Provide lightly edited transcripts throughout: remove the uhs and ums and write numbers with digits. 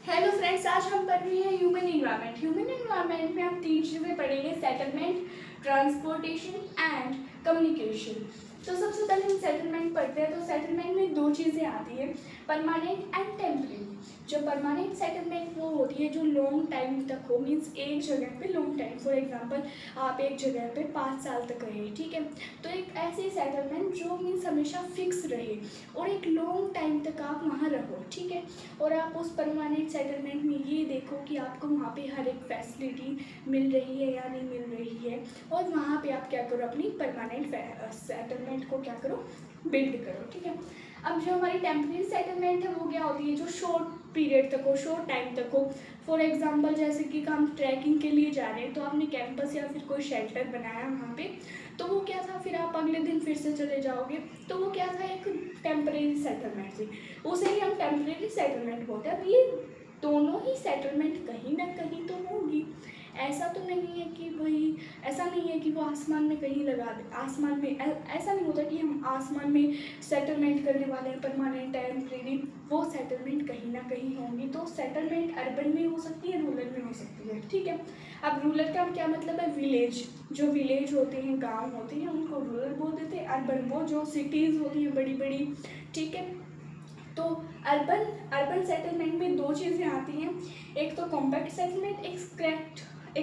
Hello friends, आज हम पढ़ रहे हैं ह्यूमन इन्वायरमेंट। ह्यूमन इन्वायरमेंट में हम 3 चीज़ें पढ़ेंगे: सेटलमेंट, ट्रांसपोर्टेशन एंड कम्युनिकेशन। तो सबसे पहले हम सेटलमेंट पढ़ते हैं। तो सेटलमेंट में 2 चीज़ें आती हैं, परमानेंट एंड टेम्परेरी। जो परमानेंट सेटलमेंट वो होती है जो लॉन्ग टाइम तक हो, मीन्स एक जगह पे लॉन्ग टाइम। फॉर एग्जांपल, आप एक जगह पे 5 साल तक रहे, ठीक है। तो एक ऐसी सेटलमेंट जो मीन्स हमेशा फिक्स रहे और एक लॉन्ग टाइम तक आप वहाँ रहो, ठीक है। और आप उस परमानेंट सेटलमेंट में ये देखो कि आपको वहाँ पे हर एक फैसिलिटी मिल रही है या नहीं मिल रही है, और वहाँ पे आप क्या करो, अपनी परमानेंट सेटलमेंट को क्या करो, बिल्ड करो, ठीक है। अब जो हमारी टेम्परेरी सेटलमेंट है वो क्या होती है, जो शॉर्ट पीरियड तक हो, शॉर्ट टाइम तक हो। फॉर एग्जांपल, जैसे कि हम ट्रैकिंग के लिए जा रहे हैं तो आपने कैंपस या फिर कोई शेल्टर बनाया वहाँ पे, तो वो क्या था, फिर आप अगले दिन फिर से चले जाओगे, तो वो क्या था, एक टेम्परेरी सेटलमेंट थी। उसे ही हम टेम्परेरी सेटलमेंट बोलते हैं। अब ये दोनों ही सेटलमेंट कहीं ना कहीं तो होगी, ऐसा तो नहीं है कि वही, ऐसा नहीं है कि वो आसमान में कहीं लगा दे। आसमान में ऐसा नहीं होता कि हम आसमान में सेटलमेंट करने वाले हैं, परमानेंट टेम्परेरी। वो सेटलमेंट कहीं ना कहीं होंगी। तो सेटलमेंट अर्बन में हो सकती है, रूरल में हो सकती है, ठीक है। अब रूरल का क्या मतलब है, विलेज। जो विलेज होते हैं, गांव होते हैं, उनको रूरल बोल देते हैं। अर्बन वो जो सिटीज़ होती हैं बड़ी बड़ी, ठीक है। तो अर्बन सेटलमेंट में 2 चीज़ें आती हैं, एक तो कॉम्पैक्ट सेटलमेंट, एक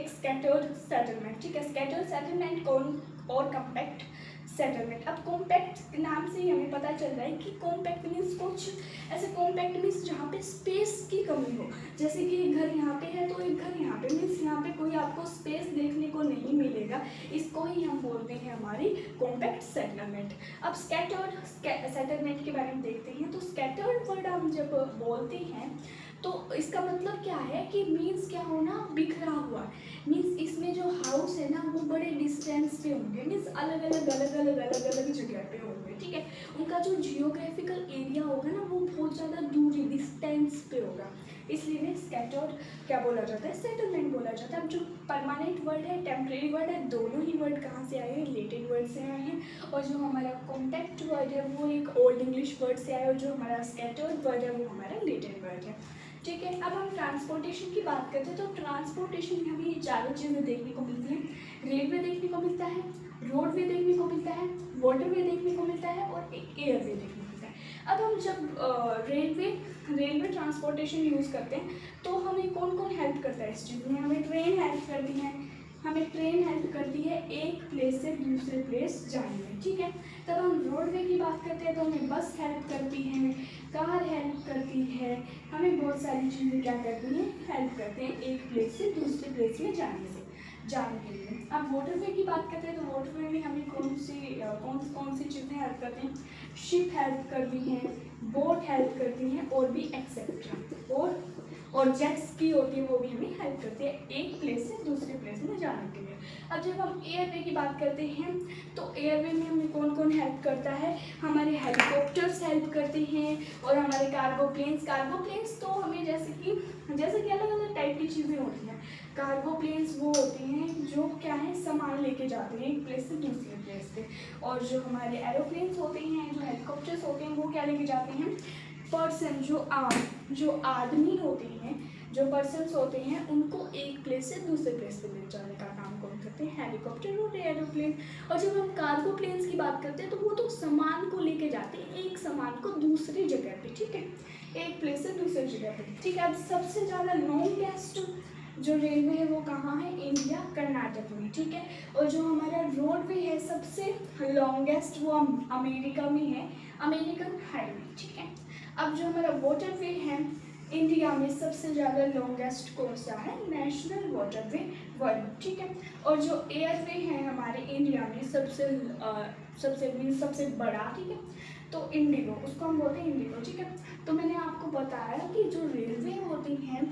स्कैटर्ड सेटलमेंट, ठीक है। स्कैटर्ड सेटलमेंट कौन और कॉम्पैक्ट सेटलमेंट। अब कॉम्पैक्ट नाम से ही हमें पता चल रहा है कि कॉम्पैक्ट मीन्स कुछ ऐसे, कॉम्पैक्ट मीन्स जहाँ पे स्पेस की कमी हो। जैसे कि एक घर यहाँ पे है तो एक घर यहाँ पे, मीन्स यहाँ पे कोई आपको स्पेस देखने को नहीं मिलेगा। इसको ही हम बोलते हैं हमारी कॉम्पैक्ट सेटलमेंट। अब स्कैटर्ड सेटलमेंट के बारे में देखते हैं। तो स्कैटर्ड वर्ड हम जब बोलते हैं तो इसका मतलब क्या है कि मीन्स क्या होना, बिखरा हुआ। मीन्स इसमें जो हाउस है ना वो बड़े डिस्टेंस पे होंगे, मीन्स अलग अलग जगह पे होंगे, ठीक है। उनका जो जियोग्राफिकल एरिया होगा ना वो बहुत ज़्यादा दूरी, डिस्टेंस पे होगा, इसलिए इन्हें स्कैटर्ड क्या बोला जाता है, सेटलमेंट बोला जाता है। अब जो परमानेंट वर्ड है, टेम्परेरी वर्ड है, दोनों ही वर्ड कहाँ से आए हैं, रिलेटेड वर्ड से आए हैं। और जो हमारा कॉम्पैक्ट वर्ड है वो एक ओल्ड इंग्लिश वर्ड से आया, और जो हमारा स्कैटर्ड वर्ड है वो हमारा रिलेटेड वर्ड है, ठीक है। अब हम ट्रांसपोर्टेशन की बात करते हैं। तो ट्रांसपोर्टेशन में हमें ये चारों चीज़ें देखने को मिलती हैं। रेलवे देखने को मिलता है, रोडवे देखने को मिलता है, वाटरवे देखने को मिलता है, और एक एयरवे देखने को मिलता है। अब हम जब रेलवे ट्रांसपोर्टेशन यूज़ करते हैं तो हमें कौन कौन हेल्प करता है इस चीज़ में। हमें ट्रेन हेल्प करती है, हमें ट्रेन हेल्प करती है एक प्लेस से दूसरे प्लेस जाने में, ठीक है। तब हम रोडवे की बात करते हैं तो हमें बस हेल्प करती है, कार हेल्प करती है, हमें बहुत सारी चीज़ें क्या करती हैं, हेल्प करते हैं एक प्लेस से दूसरे प्लेस में जाने के लिए। अब वाटरवे की बात करते हैं तो वाटरवे में हमें कौन सी चीज़ें हेल्प करती हैं, शिप हेल्प करती हैं, बोट हेल्प करती हैं, और भी एक्सेट्रा। और जेट्स की होती है वो भी हमें हेल्प करती है एक प्लेस से दूसरे प्लेस में जाने के लिए। अब जब हम एयरवे की बात करते हैं तो एयरवे में हमें कौन कौन हेल्प करता है, हमारे हेलीकॉप्टर्स हेल्प करते हैं, और हमारे कार्गो प्लेन्स तो हमें जैसे कि अलग अलग टाइप की चीज़ें होती हैं। कार्गो प्लेन्स वो होती हैं जो क्या है, सामान लेके जाते हैं एक प्लेस से दूसरे प्लेस पे। और जो हमारे एरोप्लेन्स होते हैं, जो हेलीकॉप्टर्स होते हैं, वो क्या लेके जाते हैं, पर्सन, जो आदमी होते हैं, जो पर्सन्स होते हैं, उनको एक प्लेस से दूसरे प्लेस पे ले जाने का काम कौन करते हैं, हेलीकॉप्टर और एरोप्लेन। और जब हम कार्गो प्लेन्स की बात करते हैं तो वो तो सामान को लेके जाते हैं, एक सामान को दूसरी जगह पे, ठीक है, एक प्लेस से दूसरी जगह पे, ठीक है। अब सबसे ज़्यादा लॉन्गेस्ट जो रेलवे है वो कहाँ है, इंडिया कर्नाटक में, ठीक है। और जो हमारा रोडवे है सबसे लॉन्गेस्ट वो अमेरिका में है, अमेरिकन हाईवे, ठीक है। अब जो हमारा वाटरवे है इंडिया में सबसे ज़्यादा लॉन्गेस्ट कौन सा है, नेशनल वाटरवे वर्ल्ड, ठीक है। और जो एयरवे है हमारे इंडिया में सबसे बड़ा, ठीक है, तो इंडिगो, उसको हम बोलते हैं इंडिगो, ठीक है। तो मैंने आपको बताया कि जो रेलवे होती हैं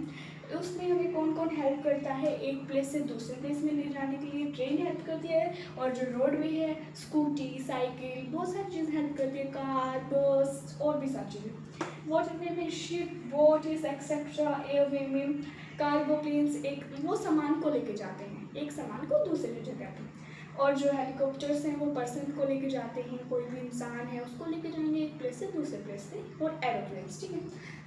उसमें हमें कौन कौन हेल्प करता है, एक प्लेस से दूसरे प्लेस में ले जाने के लिए ट्रेन हेल्प करती है, और जो रोडवे है स्कूटी, साइकिल, बहुत सारी चीज़ें हेल्प करती है, कार, बस, और भी सारी चीज़ें। वाटरवे में शिप, बोट एक्सेट्रा। एयरवे में कार्गो प्लेन्स एक वो सामान को लेके जाते हैं एक सामान को दूसरी जगह पे। और जो हेलीकॉप्टर्स हैं वो पर्सन को लेके जाते हैं, कोई भी इंसान है उसको लेके जाएंगे एक प्लेस से दूसरे प्लेस पे। और एरोप्लेन्स, ठीक है।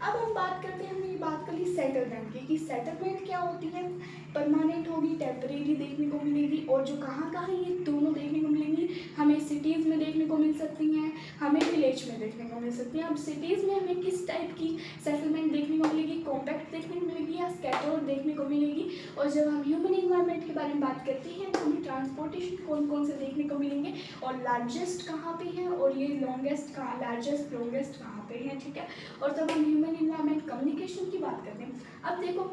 अब हम बात करते हैं, हम ये बात करी सेटलमेंट की, कि सेटलमेंट क्या होती है, परमानेंट होगी, टेम्परेरी देखने को मिलेगी, और जो कहाँ कहाँ ये दोनों देखने को मिलेंगी, हमें सिटीज़ में देखने को मिल सकती हैं, हमें विलेज में देखने को मिल सकती हैं। अब सिटीज़ में हमें किस टाइप की सेटलमेंट देखने को मिलेगी, कॉम्पैक्ट देखने को मिलेगी या स्कैटर्ड देखने को मिलेगी। और जब हम ह्यूमन इन्वायरमेंट के बारे में बात करते हैं तो हमें ट्रांसपोर्टेशन कौन कौन से देखने को मिलेंगे, और लार्जेस्ट कहाँ पे है, और ये लॉन्गेस्ट कहाँ, लार्जेस्ट लॉन्गेस्ट कहाँ पे है, ठीक है। और तब हम ह्यूमन इन्वायरमेंट कम्युनिकेशन की बात करते हैं। अब देखो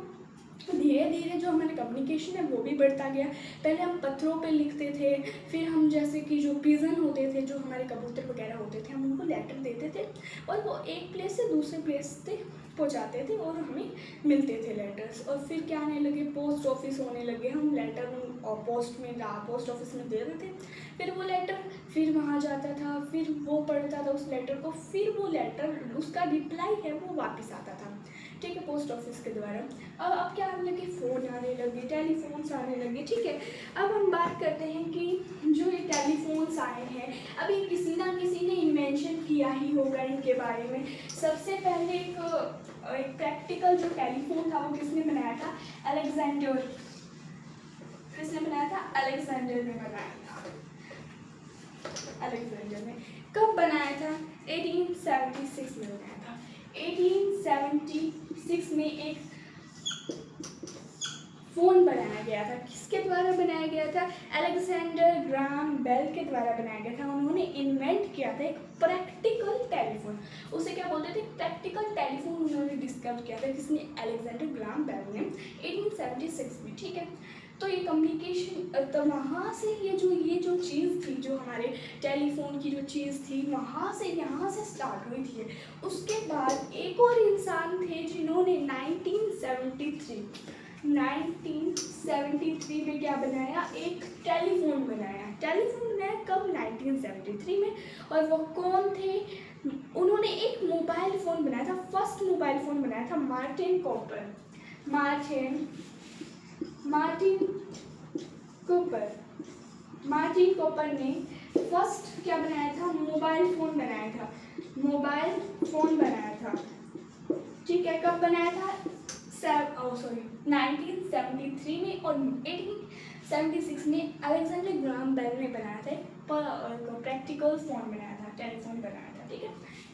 धीरे धीरे जो हमारा कम्युनिकेशन है वो भी बढ़ता गया। पहले हम पत्थरों पे लिखते थे, फिर हम जैसे कि जो पिजन होते थे, जो हमारे कबूतर वगैरह होते थे, हम उनको लेटर देते थे और वो एक प्लेस से दूसरे प्लेस पे पहुंचाते थे और हमें मिलते थे लेटर्स। और फिर क्या आने लगे, पोस्ट ऑफिस होने लगे, हम लेटर और पोस्ट ऑफिस में दे देते, फिर वो लेटर फिर वहाँ जाता था, फिर वो पढ़ता था उस लेटर को, फिर वो लेटर उसका रिप्लाई है वो वापस आता था, ठीक है, पोस्ट ऑफिस के द्वारा। अब क्या आने लगे, फ़ोन आने लगे, टेलीफोन्स आने लगे, ठीक है। अब हम बात करते हैं कि जो ये टेलीफोन्स आए हैं, अभी किसी ना किसी ने इन्वेंशन किया ही होगा इनके बारे में। सबसे पहले एक प्रैक्टिकल जो टेलीफोन था वो किसने बनाया था, अलेक्जेंडर। किसने बनाया था, अलेक्जेंडर ने बनाया था। अलेक्जेंडर ने कब बनाया था, 1876 में बनाया था। 1876 में एक फ़ोन बनाया गया था। किसके द्वारा बनाया गया था, अलेक्जेंडर ग्राहम बेल के द्वारा बनाया गया था। उन्होंने इन्वेंट किया था एक प्रैक्टिकल टेलीफोन, उसे क्या बोलते थे, प्रैक्टिकल टेलीफोन उन्होंने डिस्कवर किया था, किसने, अलेक्जेंडर ग्राहम बेल ने 1876 में, ठीक है। तो ये कम्युनिकेशन, तो वहाँ से ये जो चीज़ थी, जो हमारे टेलीफोन की जो चीज़ थी, वहाँ से यहाँ से स्टार्ट हुई थी। उसके बाद एक और इंसान थे जिन्होंने 1973 में क्या बनाया, एक टेलीफोन बनाया। टेलीफोन बनाया कब, 1973 में। और वो कौन थे, उन्होंने एक मोबाइल फ़ोन बनाया था, फर्स्ट मोबाइल फ़ोन बनाया था मार्टिन कॉपर ने फर्स्ट क्या बनाया था, मोबाइल फ़ोन बनाया था, ठीक है। कब बनाया था, 1973 में। और 1876 में अलेक्जेंडर ग्राहम बेल ने बनाया था, प्रैक्टिकल फ़ोन बनाया था, टेलीफोन बनाया था, ठीक है।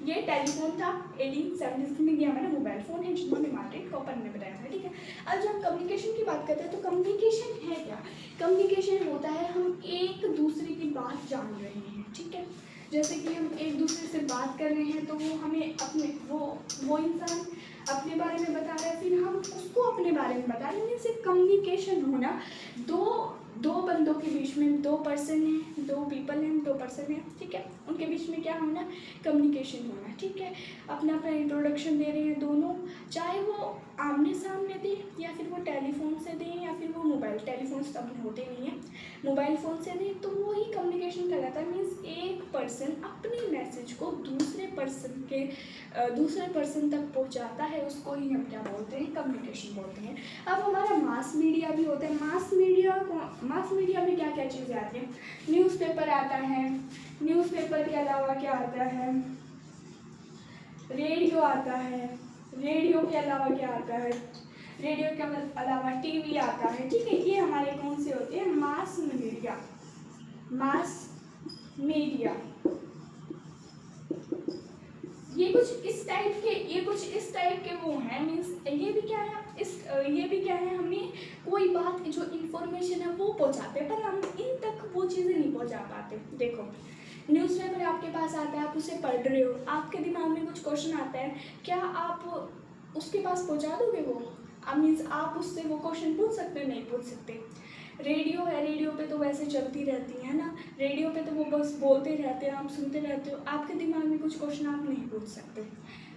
ये टेलीफोन था 1876 में, ये हमारा मोबाइल फ़ोन है जिन्होंने मार्टिन कॉपर ने बनाया था, ठीक है। अब जब हम कम्युनिकेशन की बात करते हैं तो कम्युनिकेशन है क्या, कम्युनिकेशन होता है हम एक दूसरे की बात जान रहे हैं, ठीक है। जैसे कि हम एक दूसरे से बात कर रहे हैं तो वो हमें अपने वो इंसान अपने बारे में बता रहा है, फिर हम उसको अपने बारे में बता रहे हैं। इससे कम्युनिकेशन होना, दो बंदों के बीच में, दो पर्सन हैं, दो पीपल हैं, दो पर्सन हैं, ठीक है, उनके बीच में क्या होना, कम्युनिकेशन होना, ठीक है। अपना इंट्रोडक्शन दे रहे हैं दोनों, चाहे वो आमने सामने दें या फिर वो टेलीफोन से दें या फिर वो मोबाइल, टेलीफोन तो अपने होते नहीं हैं, मोबाइल फ़ोन से दें, तो वो ही कम्युनिकेशन कहलाता है। मीन्स एक पर्सन अपने मैसेज को दूसरे पर्सन तक पहुंचाता है, उसको ही हम क्या बोलते हैं, कम्युनिकेशन बोलते हैं। अब हमारा मास मीडिया भी होता है। मास मीडिया में क्या क्या चीज़ें आती हैं, न्यूज़पेपर आता है, न्यूज़पेपर के अलावा क्या आता है, रेडियो आता है, रेडियो के अलावा क्या आता है, रेडियो के अलावा टीवी आता है, ठीक है। ये हमारे कौन से होते हैं, मास मीडिया। ये कुछ इस टाइप के वो हैं। मीन्स ये भी क्या है, हमें कोई बात जो इन्फॉर्मेशन है वो पहुंचाते हैं, पर हम इन तक वो चीज़ें नहीं पहुंचा पाते। देखो न्यूज़पेपर आपके पास आता है, आप उसे पढ़ रहे हो, आपके दिमाग में कुछ क्वेश्चन आता है, क्या आप उसके पास पहुंचा दोगे वो, मीन्स आप उससे वो क्वेश्चन पूछ सकते हैं, नहीं पूछ सकते। रेडियो है, रेडियो पे तो वैसे चलती रहती है ना, रेडियो पे तो वो बस बोलते रहते हैं, आप सुनते रहते हो, आपके दिमाग में कुछ क्वेश्चन आप नहीं पूछ सकते।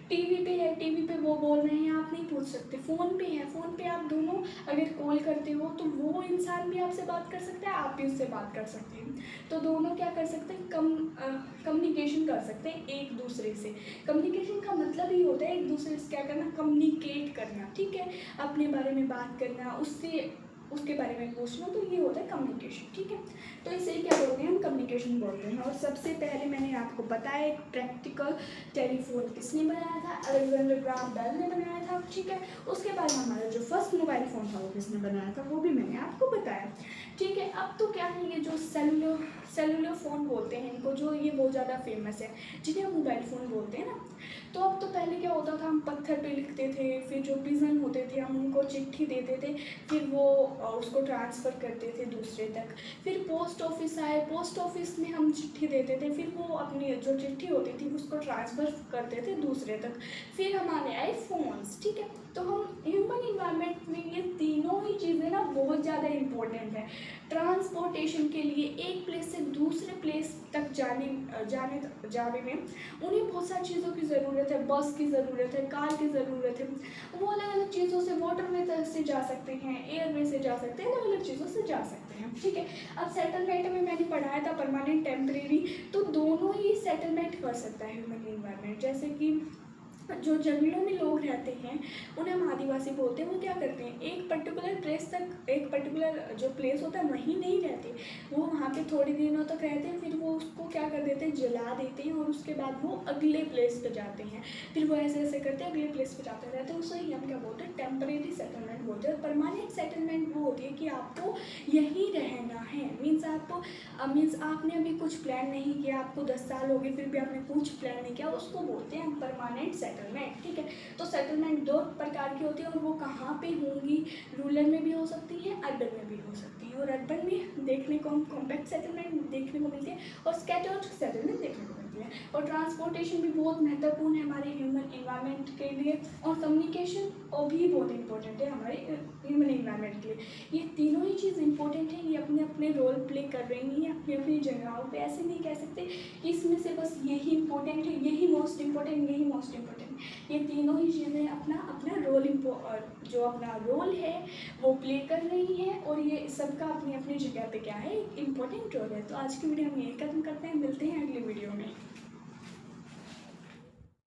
टीवी पे है, टीवी पे वो बोल रहे हैं, आप नहीं पूछ सकते। फ़ोन पे है, फ़ोन पे आप दोनों अगर कॉल करते हो तो वो इंसान भी आपसे बात कर सकता है, आप भी उससे बात कर सकते हैं, तो दोनों क्या कर सकते हैं, कम्युनिकेशन कर सकते हैं एक दूसरे से। कम्युनिकेशन का मतलब ही होता है एक दूसरे से क्या करना, कम्युनिकेट करना, ठीक है, अपने बारे में बात करना, उससे उसके बारे में पूछ रहे हो तो ये होता है कम्युनिकेशन, ठीक है। तो इसे क्या बोलते हैं हम, कम्युनिकेशन बोलते हैं। और सबसे पहले मैंने आपको बताया एक प्रैक्टिकल टेलीफोन किसने बनाया था, अलेक्जेंडर ग्राहम बेल ने बनाया था, ठीक है। उसके बाद हमारा जो फर्स्ट मोबाइल फ़ोन था वो किसने बनाया था वो भी मैंने आपको बताया, ठीक है। अब तो क्या है, ये जो सेलुलर फ़ोन बोलते हैं इनको, जो ये बहुत ज़्यादा फेमस है, जिन्हें हम मोबाइल फ़ोन बोलते हैं ना। तो अब तो पहले क्या होता था, हम पत्थर पे लिखते थे, फिर जो पिजन होते थे हम उनको चिट्ठी देते थे, फिर वो उसको ट्रांसफ़र करते थे दूसरे तक। फिर पोस्ट ऑफिस आए, पोस्ट ऑफिस में हम चिट्ठी देते थे, फिर वो अपनी जो चिट्ठी होती थी उसको ट्रांसफ़र करते थे दूसरे तक। फिर हमारे आए फ़ोन्स, ठीक है। तो हम ह्यूमन इन्वायरमेंट में ये तीनों ही चीज़ें ना बहुत ज़्यादा इम्पोर्टेंट है। ट्रांसपोर्टेशन के लिए एक प्लेस से दूसरे प्लेस तक जाने में उन्हें बहुत सारी चीज़ों की ज़रूरत है, बस की ज़रूरत है, कार की ज़रूरत है। वो अलग अलग चीज़ों से, वाटरवे से जा सकते हैं, एयरवे से जा सकते हैं, अलग अलग चीज़ों से जा सकते हैं, ठीक है। अब सेटलमेंट में मैंने पढ़ाया था परमानेंट, टेम्परेरी, तो दोनों ही सेटलमेंट कर सकता है ह्यूमन इन्वायरमेंट। जैसे कि जो जंगलों में लोग रहते हैं उन्हें हम आदिवासी बोलते हैं। वो क्या करते हैं, एक पर्टिकुलर प्लेस तक, एक पर्टिकुलर जो प्लेस होता है वहीं नहीं रहते, वो वहाँ पे थोड़े दिनों तक रहते हैं, फिर वो उसको क्या कर देते हैं, जला देते हैं, और उसके बाद वो अगले प्लेस पे जाते हैं। फिर वो ऐसे ऐसे करते हैं, अगले प्लेस पे जाते रहते हैं। उसे ही हम क्या बोलते हैं, टेम्परेरी सेटलमेंट बोलते हैं। और परमानेंट सेटलमेंट वो होती है कि आपको यहीं रहना है, मीन्स आपने अभी कुछ प्लान नहीं किया, आपको 10 साल हो गए फिर भी आपने कुछ प्लान नहीं किया, उसको बोलते हैं परमानेंट सेटलमेंट, ठीक है। तो सेटलमेंट दो प्रकार की होती है, और वो कहाँ पे होंगी, रूरल में भी हो सकती है, अर्बन में भी हो सकती है। और अर्बन में देखने को हम कॉम्पैक्ट सेटलमेंट देखने को मिलती है, और स्कैटर्ड सेटलमेंट देखने को मिलती है। और ट्रांसपोर्टेशन भी बहुत महत्वपूर्ण है हमारे ह्यूमन इन्वायरमेंट के लिए, और कम्युनिकेशन भी बहुत इंपॉर्टेंट है हमारे ह्यूमन इन्वायरमेंट के लिए। ये तीनों ही चीज़ इंपॉर्टेंट है, ये अपने अपने रोल प्ले कर रही हैं अपनी अपनी जगहों पे। ऐसे नहीं कह सकते कि इसमें से बस यही इंपॉर्टेंट है, यही मोस्ट इंपॉर्टेंट, यही मोस्ट इंपॉर्टेंट। ये तीनों ही चीज़ें अपना अपना रोल जो अपना रोल है वो प्ले कर रही हैं, और ये सबका अपनी अपनी जगह पे क्या है, एक इम्पोर्टेंट रोल है। तो आज की वीडियो हम यही खत्म करते हैं, मिलते हैं